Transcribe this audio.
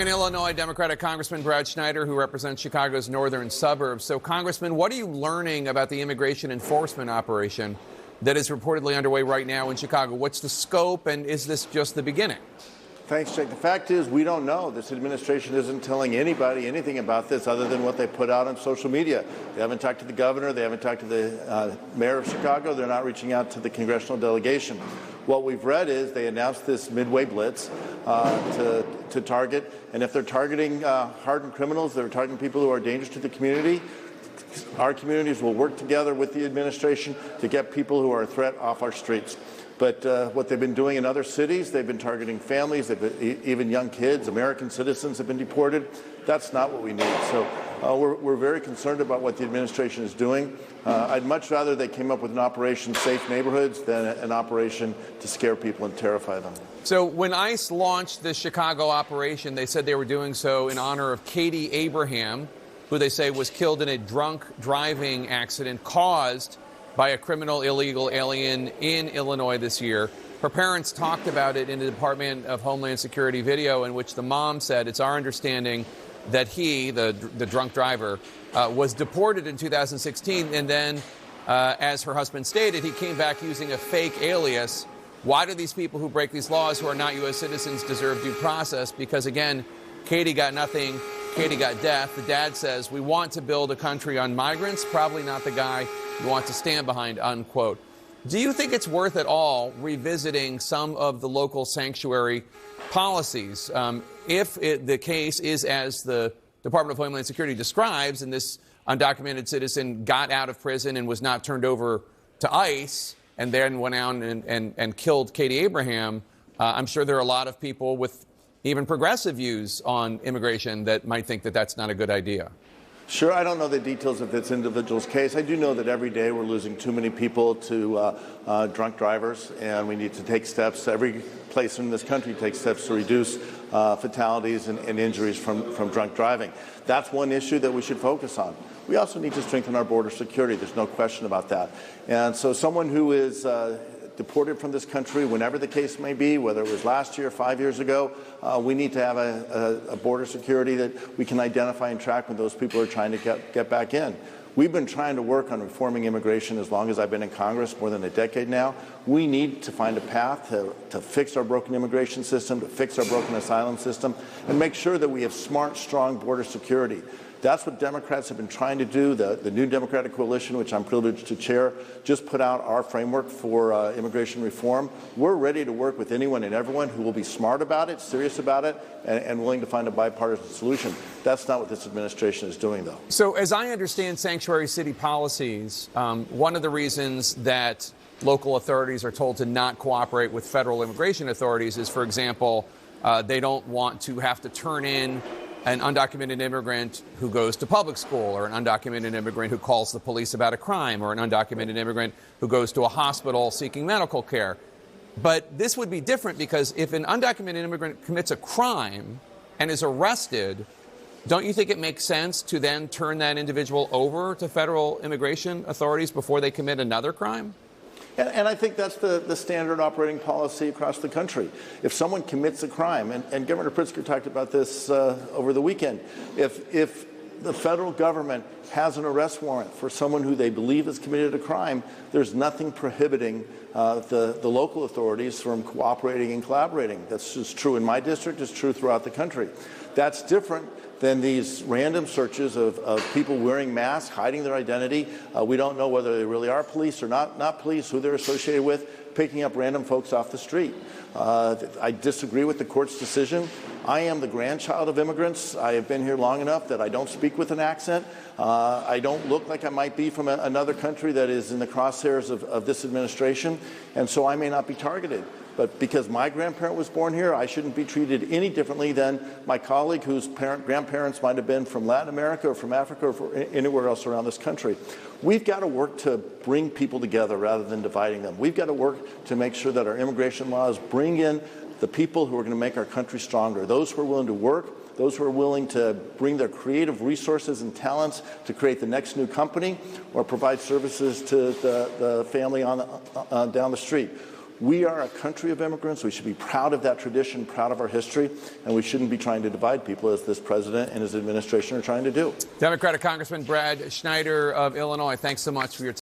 An Illinois Democratic Congressman Brad Schneider, who represents Chicago's northern suburbs. So, Congressman, what are you learning about the immigration enforcement operation that is reportedly underway right now in Chicago? What's the scope, and is this just the beginning? Thanks, Jake. The fact is, we don't know. This administration isn't telling anybody anything about this other than what they put out on social media. They haven't talked to the governor. They haven't talked to the mayor of Chicago. They're not reaching out to the congressional delegation. What we've read is they announced this Midway Blitz to target, and if they're targeting hardened criminals, they're targeting people who are dangerous to the community. Our communities will work together with the administration to get people who are a threat off our streets. But what they've been doing in other cities, they've been targeting families, even young kids, American citizens have been deported. That's not what we need. So we're very concerned about what the administration is doing. I'd much rather they came up with an Operation Safe Neighborhoods than an operation to scare people and terrify them. So when ICE launched the Chicago operation, they said they were doing so in honor of Katie Abraham, who they say was killed in a drunk driving accident caused by a criminal illegal alien in Illinois this year. Her parents talked about it in the Department of Homeland Security video, in which the mom said, "It's our understanding that he, the drunk driver, was deported in 2016, and then, as her husband stated, he came back using a fake alias." Why do these people who break these laws, who are not U.S. citizens, deserve due process? Because, again, Katie got nothing. Katie got death. The dad says, we want to build a country on migrants, probably not the guy you want to stand behind, unquote. Do you think it's worth at all revisiting some of the local sanctuary policies? If the case is as the Department of Homeland Security describes, and this undocumented citizen got out of prison and was not turned over to ICE and then went out and killed Katie Abraham, I'm sure there are a lot of people with even progressive views on immigration that might think that that's not a good idea. Sure, I don't know the details of this individual's case. I do know that every day we're losing too many people to drunk drivers, and we need to take steps. Every place in this country takes steps to reduce fatalities and injuries from drunk driving. That's one issue that we should focus on. We also need to strengthen our border security. There's no question about that. And so someone who is deported from this country, whenever the case may be, whether it was last year, 5 years ago, we need to have a border security that we can identify and track when those people are trying to get back in. We've been trying to work on reforming immigration as long as I've been in Congress, more than a decade now. We need to find a path to fix our broken immigration system, to fix our broken asylum system, and make sure that we have smart, strong border security. That's what Democrats have been trying to do. The new Democratic coalition, which I'm privileged to chair, just put out our framework for immigration reform. We're ready to work with anyone and everyone who will be smart about it, serious about it, and willing to find a bipartisan solution. That's not what this administration is doing, though. So as I understand sanctuary city policies, one of the reasons that local authorities are told to not cooperate with federal immigration authorities is, for example, they don't want to have to turn in an undocumented immigrant who goes to public school, or an undocumented immigrant who calls the police about a crime, or an undocumented immigrant who goes to a hospital seeking medical care. But this would be different, because if an undocumented immigrant commits a crime and is arrested, don't you think it makes sense to then turn that individual over to federal immigration authorities before they commit another crime? And I think that's the standard operating policy across the country. If someone commits a crime, and Governor Pritzker talked about this over the weekend, if the federal government has an arrest warrant for someone who they believe has committed a crime, there's nothing prohibiting the local authorities from cooperating and collaborating. That's just true in my district. It's true throughout the country. That's different than these random searches of people wearing masks, hiding their identity. We don't know whether they really are police or not police, who they're associated with, picking up random folks off the street. I disagree with the court's decision. I am the grandchild of immigrants. I have been here long enough that I don't speak with an accent. I don't look like I might be from another country that is in the crosshairs of this administration, and so I may not be targeted. But because my grandparent was born here, I shouldn't be treated any differently than my colleague whose grandparents might have been from Latin America or from Africa or anywhere else around this country. We've got to work to bring people together rather than dividing them. We've got to work to make sure that our immigration laws bring in the people who are going to make our country stronger, those who are willing to work, those who are willing to bring their creative resources and talents to create the next new company or provide services to the family down the street. We are a country of immigrants. We should be proud of that tradition, proud of our history, and we shouldn't be trying to divide people as this president and his administration are trying to do. Democratic Congressman Brad Schneider of Illinois, thanks so much for your time.